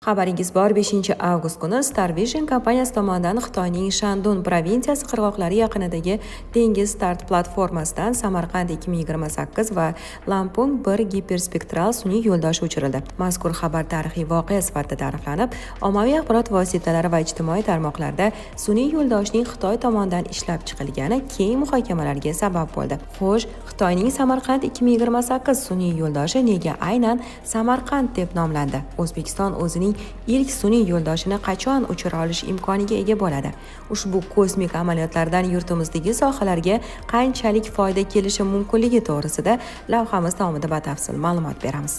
Xabaringiz bor, 5-avgust kuni Starvision kompaniyasi tomonidan Xitoyning Shandun provinsiyasi qirg'oqlari yaqinidagi dengiz start platformasidan Samarqand 2028 va Lampung 1 giperspektral sun'iy yo'ldoshi uchirildi. Mazkur xabar tarixiy voqea sifatida ta'riflanib, ommaviy axborot vositalari va ijtimoiy tarmoqlarda sun'iy yo'ldoshning Xitoy tomonidan ishlab chiqilgani keng muhokamalarga sabab bo'ldi. Xo'sh, Xitoyning Samarqand 2028 sun'iy yo'ldoshi nega aynan Samarqand deb nomlandi? O'zbekiston o'zining ilk sun'iy yo'ldoshini qachon uchira olish imkoniga ega bo'ladi? Ushbu kosmik amaliyotlardan yurtimizdagi sohalarga qanchalik foyda kelishi mumkinligi to'g'risida lavhamiz davomida batafsil ma'lumot beramiz.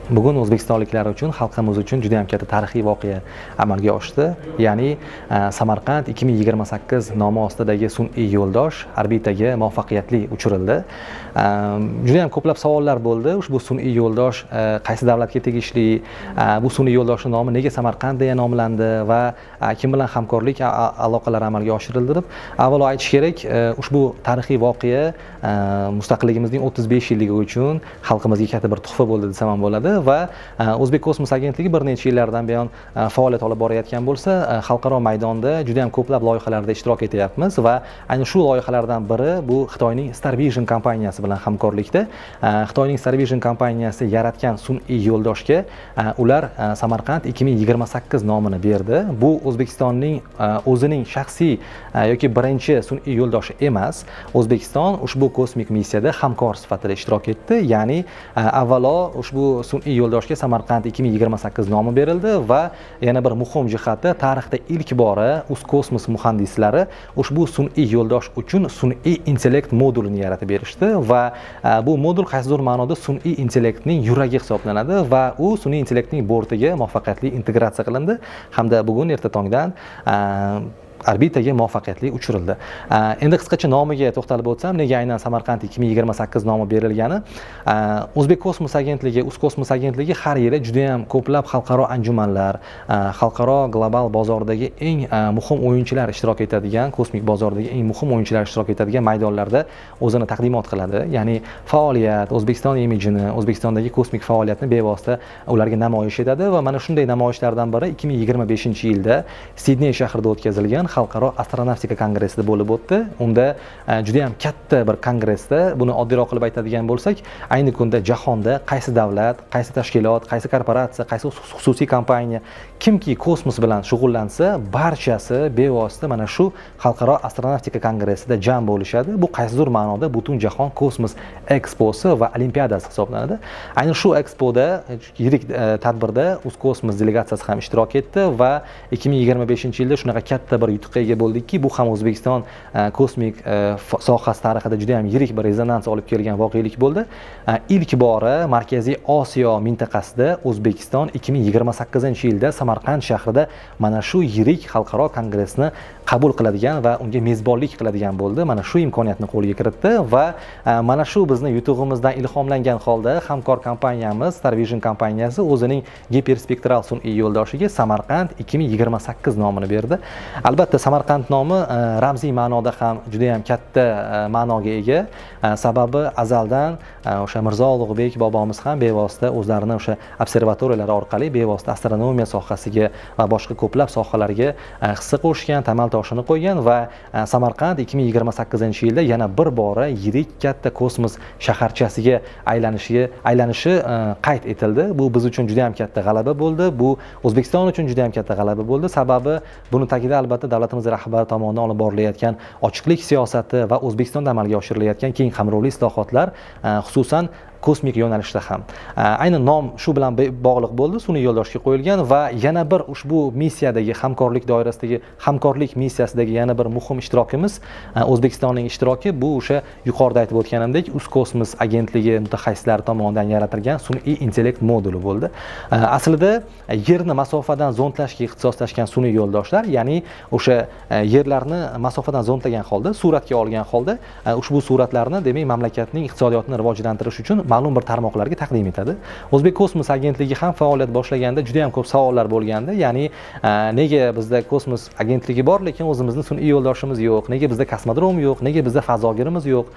Bugun o'zbekistonliklar uchun, xalqimiz uchun juda ham katta tarixiy voqea amalga oshdi. Ya'ni Samarqand 2028 nomi ostidagi sun'iy yo'ldosh orbitaga muvaffaqiyatli uchirildi. Juda ham ko'plab savollar bo'ldi. Ushbu sun'iy yo'ldosh qaysi davlatga tegishli? Bu sun'iy yo'ldoshning nomi nega Samarqand deya nomlandi va kim bilan hamkorlik aloqalari amalga oshirildi deb avvalo aytish kerak, ushbu tarixiy voqea mustaqilligimizning 35 yilligi uchun xalqimizga katta bir tuhfa bo'ldi desam ham bo'ladi. Va O'zbek kosmos agentligi bir necha yillardan buyon faoliyat olib borayotgan bo'lsa, xalqaro maydonda juda ham ko'plab loyihalarda ishtirok etyapmiz va ayni shu loyihalardan biri bu Xitoyning Starvision kompaniyasi bilan hamkorlikda. Xitoyning Starvision kompaniyasi yaratgan sun'iy yo'ldoshga ular Samarqand 2028 nomini berdi. Bu O'zbekistonning o'zining shaxsiy yoki birinchi sun'iy yo'ldoshi emas. O'zbekiston ushbu kosmik missiyada hamkor sifatida ishtirok etdi. Ya'ni avvalo ushbu sun'iy yo'ldoshga Samarqand 2028 nomi berildi va yana bir muhim jihati, tarixda ilk bora Uzkosmos muhandislari ushbu sun'iy yo'ldosh uchun sun'iy intellekt modulini yaratib berishdi va bu modul qaysidir ma'noda sun'iy intellektning yuragi hisoblanadi va u sun'iy intellektning bortiga muvaffaqiyatli integratsiya qilindi hamda bugun erta tongdan orbitaga muvaffaqiyatli uchirildi. Endi qisqacha nomiga to'xtalib o'tsam, nega aynan Samarqand 2028 nomi berilgani? O'zbek kosmos agentligi, Uzkosmos agentligi har yili juda ham ko'plab xalqaro anjumanlar, xalqaro global bozordagi eng muhim o'yinchilar ishtirok etadigan, kosmik bozordagi eng muhim o'yinchilar ishtirok etadigan maydonlarda o'zini taqdimot qiladi. Ya'ni faoliyat, O'zbekiston imijini, O'zbekistondagi kosmik faoliyatni bevosita ularga namoyish etadi va mana shunday namoyishlardan biri 2025-yilda Sidney shahrida o'tkazilgan xalqaro astronavtika kongressida bo'lib o'tdi. Unda juda ham katta bir kongressda, buni oddiyroq qilib aytadigan bo'lsak, ayni kunda jahonda qaysi davlat, qaysi tashkilot, qaysi korporatsiya, qaysi xususiy kompaniya kimki kosmos bilan shug'ullansa, barchasi bevosita mana shu xalqaro astronavtika kongressida jam bo'lishadi. Bu qaysidir ma'noda butun jahon kosmos eksposi va olimpiadasi hisoblanadi. Ayni shu ekspoda yirik tadbirda Uzkosmos delegatsiyasi ham ishtirok etdi va 2025-yilda shunaqa katta bir yutuqqa ega bo'ldikki, bu ham O'zbekiston kosmik sohasi tarixida juda ham yirik bir rezonans olib kelgan voqelik bo'ldi. Ilk bora Markaziy Osiyo mintaqasida O'zbekiston 2028-yilda Samarqand shahrida mana shu yirik xalqaro kongressni qabul qiladigan va unga mezbonlik qiladigan bo'ldi. Mana shu imkoniyatni qo'lga kiritdi va mana shu bizni yutug'imizdan ilhomlangan holda hamkor kompaniyamiz Starvision kompaniyasi o'zining giperspektral sun'iy yo'ldoshiga Samarqand 2028 nomini berdi. Albatta Samarqand nomi ramziy ma'noda ham juda ham katta ma'noga ega. Sababi azaldan o'sha Mirzo Ulug'bek bobomiz ham bevosita o'zlarini o'sha observatoriyalar orqali bevosita astronomiya sohasiga va boshqa ko'plab sohalarga hissa qo'shgan, tamal toshini qo'ygan va Samarqand 2028-yilda yana bir bora yirik katta kosmos shaharchasiga aylanishi qayd etildi. Bu biz uchun juda ham katta g'alaba bo'ldi. Bu O'zbekiston uchun juda ham katta g'alaba bo'ldi. Sababi buni tagida albatta davlatimiz rahbari tomonidan olib borilayotgan ochiqlik siyosati va O'zbekistonda amalga oshirilayotgan keng qamrovli islohotlar, xususan kosmik yo'nalishda ham. Ayni nom shu bilan bog'liq bo'ldi, sun'iy yo'ldoshga qo'yilgan va yana bir ushbu missiyadagi hamkorlik doirasidagi hamkorlik missiyasidagi yana bir muhim ishtirokimiz O'zbekistonning ishtiroki bu o'sha yuqorida aytib o'tganimdek Uzkosmos agentligi mutaxassislari tomonidan yaratilgan sun'iy intellekt moduli bo'ldi. Aslida yerni masofadan zondlashga ixtisoslashgan sun'iy yo'ldoshlar, ya'ni o'sha yerlarni masofadan zondlagan holda, suratga olgan holda ushbu suratlarni demak mamlakatning iqtisodiyotini rivojlantirish uchun ma'lum bir tarmoqlarga taqdim etadi. O'zbek kosmos agentligi ham faoliyat boshlaganda juda ham ko'p savollar bo'lgandi. Ya'ni nega bizda kosmos agentligi bor, lekin o'zimizning sun'iy yo'ldoshimiz yo'q? Nega bizda kosmodrom yo'q? Nega bizda fazogirimiz yo'q?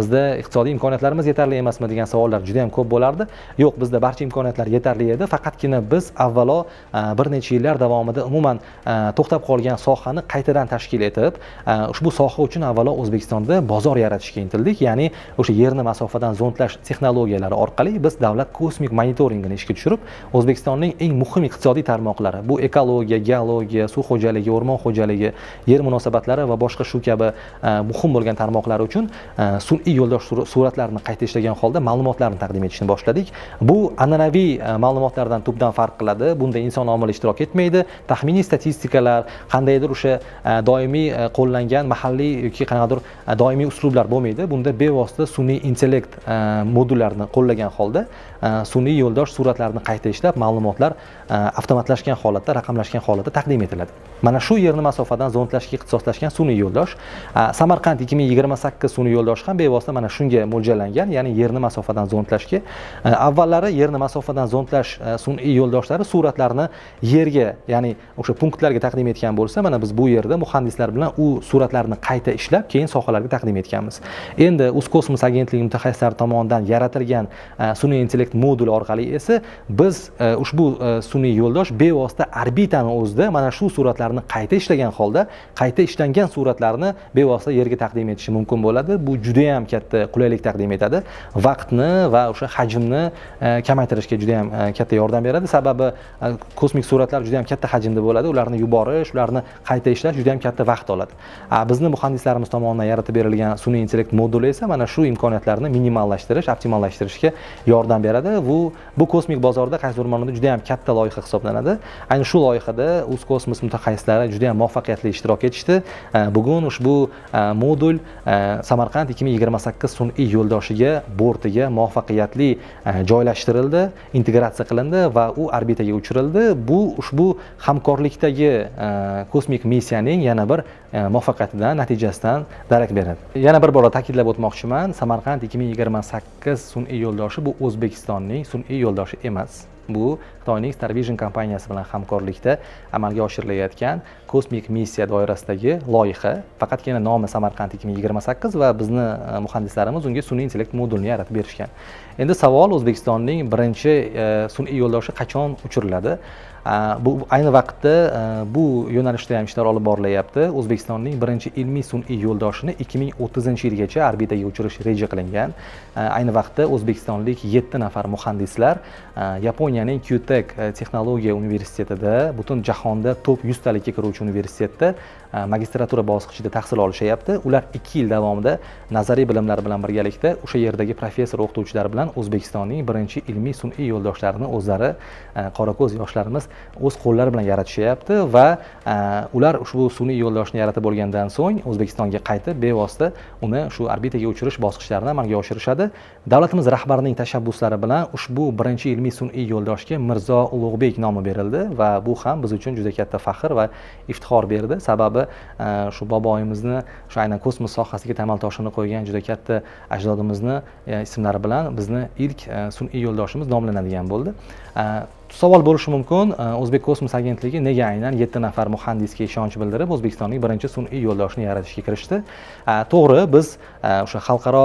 Bizda iqtisodiy imkoniyatlarimiz yetarli emasmi degan savollar juda ham ko'p bo'lardi. Yo'q, bizda barcha imkoniyatlar yetarli edi. Faqatgina biz avvalo bir necha yillar davomida umuman to'xtab qolgan sohani qaytadan tashkil etib, ushbu soha uchun avvalo O'zbekistonda bozor yaratishga intildik. Ya'ni o'sha yerni masofadan zondlash texnologiyalari orqali biz davlat kosmik monitoringini ishga tushirib, O'zbekistonning eng muhim iqtisodiy tarmoqlari, bu ekologiya, geologiya, suv xo'jaligi, o'rmon xo'jaligi, yer munosabatlari va boshqa shu kabi muhim bo'lgan tarmoqlar uchun sun'iy yo'ldosh suratlarini qayta ishlagan holda ma'lumotlarni taqdim etishni boshladik. Bu an'anaviy ma'lumotlardan tubdan farq qiladi. Bunda inson omili ishtirok etmaydi. Taxminiy statistikalar, qandaydir o'sha doimiy qo'llangan mahalliy yoki qanaqadir doimiy uslublar bo'lmaydi. Bunda bevosita sun'iy intellekt modullarini qo'llagan holda sun'iy yo'ldosh suratlarini qayta ishlab, ma'lumotlar avtomatlashgan holatda, raqamlashgan holatda taqdim etiladi. Mana shu yerni masofadan zondlashga ixtisoslashgan sun'iy yo'ldosh, Samarqand 2028 sun'iy yo'ldosh ham bevosita mana shunga mo'ljallangan, ya'ni yerni masofadan zondlashga. Avvallari yerni masofadan zondlash sun'iy yo'ldoshlari suratlarni yerga, ya'ni o'sha punktlarga taqdim etgan bo'lsa, mana biz bu yerda muhandislar bilan u suratlarni qayta ishlab, keyin sohalarga taqdim etganmiz. Endi Uzkosmos agentligi mutaxassislari tomonidan yaratilgan sun'iy intellekt moduli orqali esa biz ushbu sun'iy yo'ldosh bevosita orbitani o'zida mana shu suratlarni qayta ishlagan holda, qayta ishlangan suratlarni bevosita yerga taqdim etishi mumkin bo'ladi. Bu juda ham katta qulaylik taqdim etadi. Vaqtni va o'sha hajmni kamaytirishga juda ham katta yordam beradi. Sababi kosmik suratlar juda ham katta hajmda bo'ladi. Ularni yuborish, ularni qayta ishlash juda ham katta vaqt oladi. Bizni muhandislarimiz tomonidan yaratib berilgan sun'iy intellekt moduli esa mana shu imkoniyatlarni minimallashtirish, optimallashtirishga yordam beradi. Bu kosmik bozorda qaysi o'rmonida juda ham katta loyiha hisoblanadi. Ayni shu loyihada Uzkosmos mutaxassislari juda ham muvaffaqiyatli ishtirok etishdi. Bugun ushbu modul Samarqand 2028 sun'iy yo'ldoshiga bortiga muvaffaqiyatli joylashtirildi, integratsiya qilindi va u orbitaga uchirildi. Bu ushbu hamkorlikdagi kosmik missiyaning yana bir muvaffaqiyatidan, natijasidan darak beradi. Yana bir bora ta'kidlab o'tmoqchiman, Samarqand 2028 sun'iy yo'ldoshi bu O'zbekistonning sun'iy yo'ldoshi emas. Bu Xitoyning Starvision kompaniyasi bilan hamkorlikda amalga oshirilayotgan kosmik missiya doirasidagi loyiha. Faqatgina nomi Samarqand 2028 va bizni muhandislarimiz unga sun'iy intellekt modulini yaratib berishgan. Endi savol, O'zbekistonning birinchi sun'iy yo'ldoshi qachon uchiriladi? Bu ayni vaqtda bu yo'nalishda ham ishlar olib borilyapti. O'zbekistonning birinchi ilmiy sun'iy yo'ldoshini 2030-yilgacha orbitaga uchirish reja qilingan. Ayni vaqtda o'zbekistonlik 7 nafar muhandislar Yaponiyaning Kyutek texnologiya universitetida, butun jahonda top 100 talikka kiruvchi universitetda magistratura bosqichida tahsil olishyapti. Ular 2 yil davomida nazariy bilimlar bilan birgalikda o'sha yerdagi professor o'qituvchilar bilan O'zbekistonning birinchi ilmiy sun'iy yo'ldoshlarini o'zlari qorako'z yoshlarimiz o'z qo'llari bilan yaratishyapti va ular ushbu sun'iy yo'ldoshni yaratib bo'lgandan so'ng O'zbekistonga qaytib bevosita uni shu orbitaga uchirish bosqichlarini amalga oshirishadi. Davlatimiz rahbarining tashabbuslari bilan ushbu birinchi ilmiy sun'iy yo'ldoshga Mirzo Ulug'bek nomi berildi va bu ham biz uchun juda katta faxr va iftixor berdi. Sababi shu boboyimizni, shu aynan kosmos sohasiga tamal toshini qo'ygan juda katta ajdodimizni ismlari bilan bizni ilk sun'iy yo'ldoshimiz nomlanadigan bo'ldi. Savol bo'lishi mumkin, O'zbek kosmos agentligi nega aynan 7 nafar muhandisga ishonch bildirib O'zbekistonning birinchi sun'iy yo'ldoshini yaratishga kirishdi? To'g'ri, biz o'sha xalqaro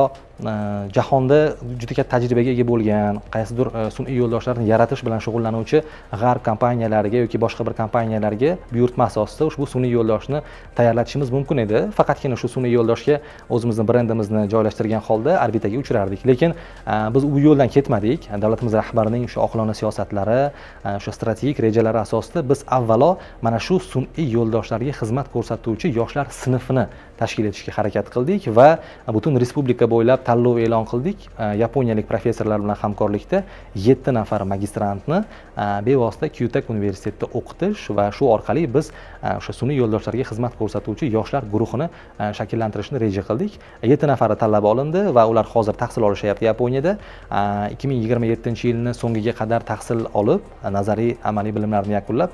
jahonda juda katta tajribaga ega bo'lgan, qaysidir sun'iy yo'ldoshlarni yaratish bilan shug'ullanuvchi g'arb kompaniyalariga yoki boshqa bir kompaniyalarga buyurtma asosida ushbu sun'iy yo'ldoshni tayyorlatishimiz mumkin edi. Faqatgina shu sun'iy yo'ldoshga o'zimizning brendimizni joylashtirgan holda orbitaga uchirardik. Lekin biz u yo'ldan ketmadik. Davlatimiz rahbarining o'sha oqilona siyosatlari, o'sha strategik rejalari asosida biz avvalo mana shu sun'iy yo'ldoshlarga xizmat ko'rsatuvchi yoshlar sinfini tashkil etishga harakat qildik va butun respublika bo'ylab tanlov e'lon qildik. Yaponiyalik professorlar bilan hamkorlikda 7 nafar magistrantni bevosita Kyutek universitetida o'qitish va shu orqali biz o'sha sun'iy yo'ldoshlarga xizmat ko'rsatuvchi yoshlar guruhini shakllantirishni reja qildik. 7 nafari tanlab olindi va ular hozir tahsil olishyapti Yaponiyada. 2027-yilning so'ngiga qadar tahsil olib, nazariy amaliy bilimlarini yakunlab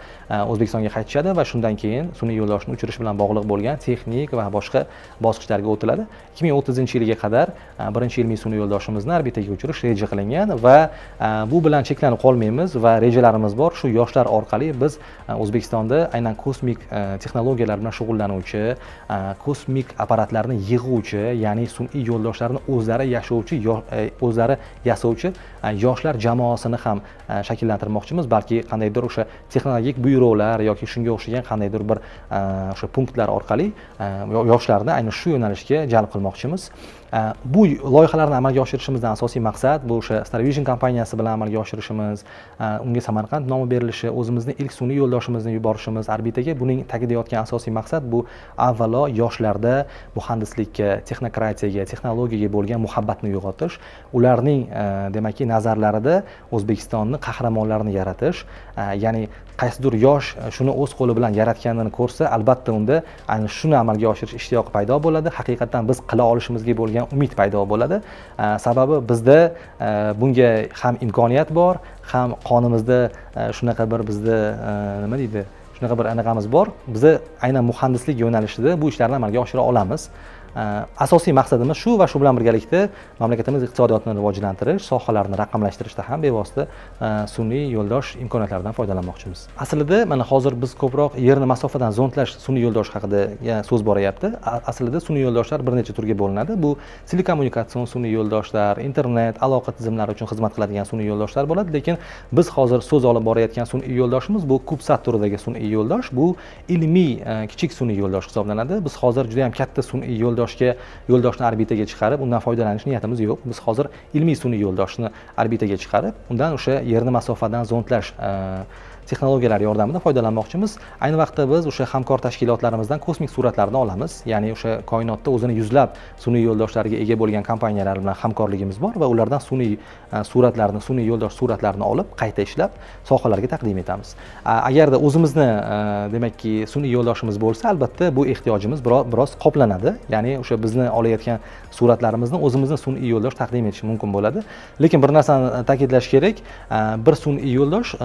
O'zbekistonga qaytishadi va shundan keyin sun'iy yo'ldoshni uchirish bilan bog'liq bo'lgan texnik va boshqa boshqa bosqichlarga o'tiladi. 2030-yilga qadar birinchi ilmiy sun'iy yo'ldoshimizni orbitaga uchirish reja qilingan va bu bilan cheklanib qolmaymiz va rejalarimiz bor. Shu yoshlar orqali biz O'zbekistonda aynan kosmik texnologiyalar bilan shug'ullanuvchi, kosmik apparatlarni yig'uvchi, ya'ni sun'iy yo'ldoshlarni o'zlari yasovchi yoshlar jamoasini ham shakllantirmoqchimiz. Balki qandaydir o'sha texnologik byurolar yoki shunga o'xshagan qandaydir bir o'sha punktlar orqali yoshlarni aynan shu yo'nalishga jalb qilmoqchimiz. Bu loyihalarni amalga oshirishimizdan asosiy maqsad bu o'sha StarVision kompaniyasi bilan amalga oshirishimiz, unga Samarqand nomi berilishi, o'zimizning ilk sun'iy yo'ldoshimizni yuborishimiz orbitaga. Buning tagida yotgan asosiy maqsad bu avvalo yoshlarda muhandislikka, texnokratiyaga, texnologiyaga bo'lgan muhabbatni uyg'otish, ularning demakki nazarlarida O'zbekistonni qahramonlarini yaratish, ya'ni qaysidir yosh shuni o'z qo'li bilan yaratganini ko'rsa, albatta unda ayni shuni amalga oshirish ishtiyoqi paydo bo'ladi. Haqiqatan biz qila olishimizga bo'lgan umid paydo bo'ladi. Sababi bizda bunga ham imkoniyat bor, ham qonimizda shunaqa bir bizda nima deydi? Shunaqa bir anaqamiz bor. Biz aynan muhandislik yo'nalishida bu ishlarni amalga oshira olamiz. Asosiy maqsadimiz shu va shu bilan birgalikda mamlakatimiz iqtisodiyotini rivojlantirish, sohalarni raqamlashtirishda ham bevosita sun'iy yo'ldosh imkoniyatlaridan foydalanmoqchimiz. Aslida mana hozir biz ko'proq yerni masofadan zondlash sun'iy yo'ldosh haqida so'z boryapti. Aslida sun'iy yo'ldoshlar bir necha turga bo'linadi. Bu telekommunikatsion sun'iy yo'ldoshlar, internet, aloqa tizimlari uchun xizmat qiladigan sun'iy yo'ldoshlar bo'ladi, lekin biz hozir so'z olib borayotgan sun'iy yo'ldoshimiz bu CubeSat turidagi sun'iy yo'ldosh, bu ilmiy kichik sun'iy yo'ldosh hisoblanadi. Biz hozir juda ham katta sun'iy yo'ldoshni orbitaga chiqarib, undan foydalanish niyatimiz yo'q. Biz hozir ilmiy sun'iy yo'ldoshni orbitaga chiqarib, undan o'sha yerni masofadan zondlash texnologiyalari yordamida foydalanmoqchimiz. Ayni vaqtda biz o'sha hamkor tashkilotlarimizdan kosmik suratlarni olamiz. Ya'ni o'sha koinotda o'zini yuzlab sun'iy yo'ldoshlarga ega bo'lgan kompaniyalar bilan hamkorligimiz bor va ulardan sun'iy yo'ldosh suratlarini olib, qayta ishlab, sohalarga taqdim etamiz. Agarda o'zimizni demakki sun'iy yo'ldoshimiz bo'lsa, albatta bu ehtiyojimiz biroz qoplanadi. Ya'ni o'sha bizni olayotgan suratlarimizni o'zimizni sun'iy yo'ldosh taqdim etish mumkin bo'ladi. Lekin bir narsani ta'kidlash kerak, bir sun'iy yo'ldosh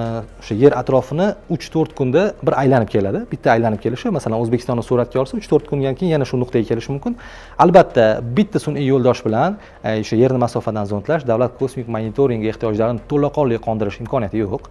o'sha yer atrofini 3-4 kunda bir aylanib keladi. Bitta aylanib kelishi, masalan, O'zbekistonni suratga olsa, 3-4 kundan keyin yana shu nuqtaga kelishi mumkin. Albatta, bitta sun'iy yo'ldosh bilan o'sha yerni masofadan zondlash, davlat kosmik monitoringi ehtiyojlarini to'laqonli qondirish imkoniyati yo'q.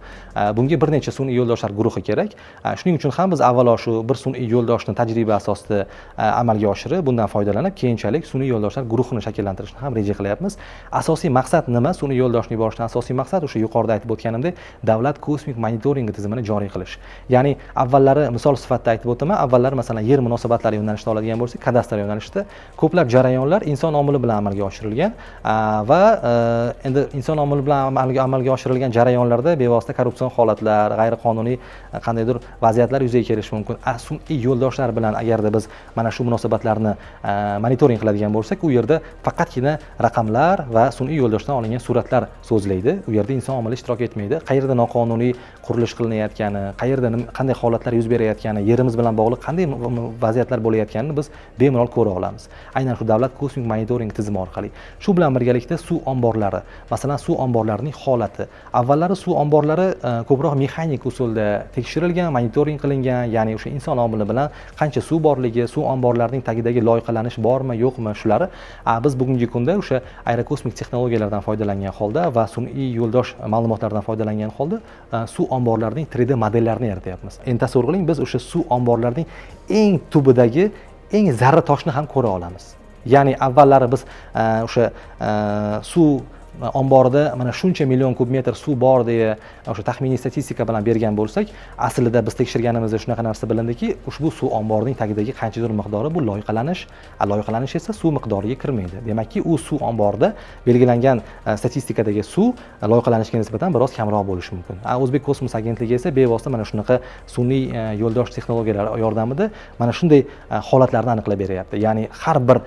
Bunga bir necha sun'iy yo'ldoshlar guruhi kerak. Shuning uchun ham biz avvalo shu bir sun'iy yo'ldoshni tajriba asosida amalga oshirib, bundan foydalanib, keyinchalik sun'iy yo'ldoshlar guruhini shakllantirishni ham reja qilyapmiz. Asosiy maqsad nima? Sun'iy yo'ldoshni yuborishdan asosiy maqsad o'sha yuqorida aytib o'tganimdek, davlat kosmik monitoring tizimini joriy qilish. Ya'ni avvallari misol sifatida aytib o'taman, avvallari masalan yer munosabatlari yo'nalishida oladigan bo'lsak, kadastr yo'nalishida ko'plab jarayonlar inson omili bilan amalga oshirilgan va endi inson omili bilan amalga oshirilgan jarayonlarda bevosita korrupsion holatlar, g'ayriqonuniy qandaydir vaziyatlar yuzaga kelishi mumkin. Sun'iy yo'ldoshlar bilan agarda biz mana shu munosabatlarni monitoring qiladigan bo'lsak, u yerda faqatgina raqamlar va sun'iy yo'ldoshdan olingan suratlar so'zlaydi. U yerda inson omili ishtirok etmaydi. Qayerda noqonuniy qurilish qilinayotgani, qayerda qanday holatlar yuz berayotgani, yerimiz bilan bog'liq qanday vaziyatlar bo'layotganini biz bemalol ko'ra olamiz. Aynan shu davlat kosmik monitoring tizimi orqali. Shu bilan birgalikda suv omborlari, masalan, suv omborlarining holati. Avvallari suv omborlari ko'proq mexanik usulda tekshirilgan, monitoring qilingan, ya'ni o'sha inson omili bilan qancha suv borligi, suv omborlarining tagidagi loyihalanish bormi, yo'qmi, shular. Biz bugungi kunda o'sha aerokosmik texnologiyalardan foydalangan holda va sun'iy yo'ldosh ma'lumotlardan foydalangan holda suv omborlarining 3D modellarini yaratyapmiz. Endi tasavvur qiling, biz o'sha suv omborlarining eng tubidagi eng zarra toshni ham ko'ra olamiz. Ya'ni avvallari biz o'sha suv omborida mana shuncha million kub metr suv bor deya o'sha taxminiy statistika bilan bergan bo'lsak, aslida biz tekshirganimizda shunaqa narsa bilindiki, ushbu suv omborining tagidagi qanchadir miqdori bu loyihalanish esa suv miqdoriga kirmaydi. Demakki, u suv omborida belgilangan statistikadagi suv loyihalanishga nisbatan biroz kamroq bo'lishi mumkin. O'zbek kosmos agentligi esa bevosita mana shunaqa sun'iy yo'ldosh texnologiyalari yordamida mana shunday holatlarni aniqlab beryapti. Ya'ni har bir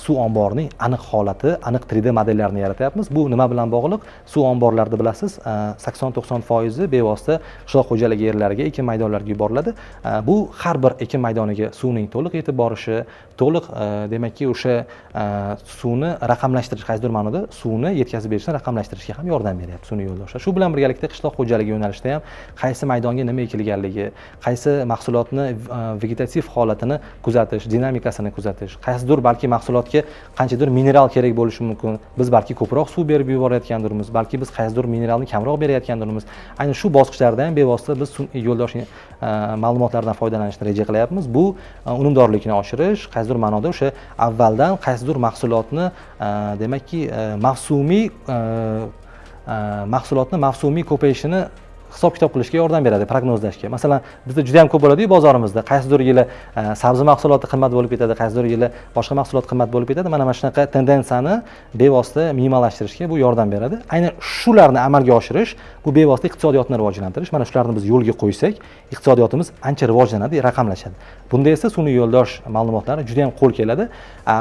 suv omborining aniq holati, aniq 3D modellarini yaratyapmiz. Bu nima bilan bog'liq? Suv omborlarida bilasiz, 80-90% bevosita qishloq xo'jaligi yerlariga, ekin maydonlariga yuboriladi. Bu har bir ekin maydoniga suvning to'liq yetib borishi, to'liq demakki o'sha suvni raqamlashtirish, qaysidir ma'noda suvni yetkazib berishni raqamlashtirishga ham yordam beryapti sun'iy yo'ldoshlar. Shu bilan birgalikda qishloq xo'jaligi yo'nalishida ham qaysi maydonga nima ekilganligi, qaysi mahsulotni vegetativ holatini kuzatish, dinamikasini kuzatish, qaysidir balki mahsulotga qanchadir mineral kerak bo'lishi mumkin. Biz balki ko'proq suv berib yuborayotgandirmiz, balki biz qaysidir mineralni kamroq berayotgandirmiz. Ayni shu bosqichlarda ham bevosita biz sun'iy yo'ldosh ma'lumotlardan foydalanishni reja qilyapmiz. Bu unumdorlikni oshirish, qaysidir ma'noda o'sha avvaldan qaysidir mahsulotni demakki mavsumiy ko'payishini hisob-kitob qilishga yordam beradi, prognozlashga. Masalan, bizda juda ham ko'p bo'ladi-ku bozorimizda. Qaysidir yili sabzi mahsuloti qimmat bo'lib ketadi, qaysidir yili boshqa mahsulot qimmat bo'lib ketadi. Mana shunaqa tendensiyani bevosita minimalashtirishga bu yordam beradi. Aynan shularni amalga oshirish, bu bevosita iqtisodiyotni rivojlantirish. Mana shularni biz yo'lga qo'ysak, iqtisodiyotimiz ancha rivojlanadi, raqamlashadi. Bunda esa sun'iy yo'ldosh ma'lumotlari juda ham qo'l keladi.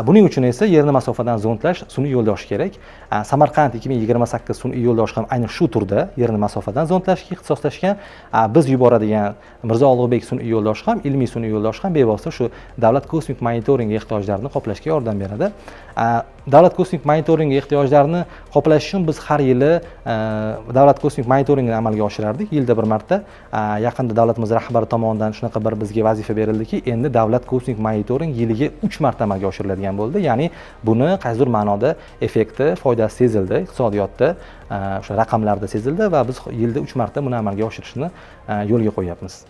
Buning uchun esa yerni masofadan zondlash sun'iy yo'ldosh kerak. Samarqand 2028 sun'iy yo'ldosh ham aynan shu turda yerni masofadan zondlashga ixtisoslashgan. Biz yuboradigan Mirzo Ulug'bek sun'iy yo'ldosh ham, ilmiy sun'iy yo'ldosh ham bevosita shu davlat kosmik monitoringi ehtiyojlarini qoplashga yordam beradi. Davlat kosmik monitoringi ehtiyojlarini qoplash uchun biz har yili davlat kosmik monitoringini amalga oshirardik, yilda bir marta. Yaqinda davlatimiz rahbari tomonidan shunaqa bir bizga vazifa berildiki, endi davlat kosmik monitoring yiliga 3 marta amalga oshiriladigan bo'ldi. Ya'ni buni qaysidir ma'noda effekti, foydasi sezildi, iqtisodiyotda o'sha raqamlarda sezildi va biz yilda 3 marta buni amalga oshirishni yo'lga qo'yapmiz.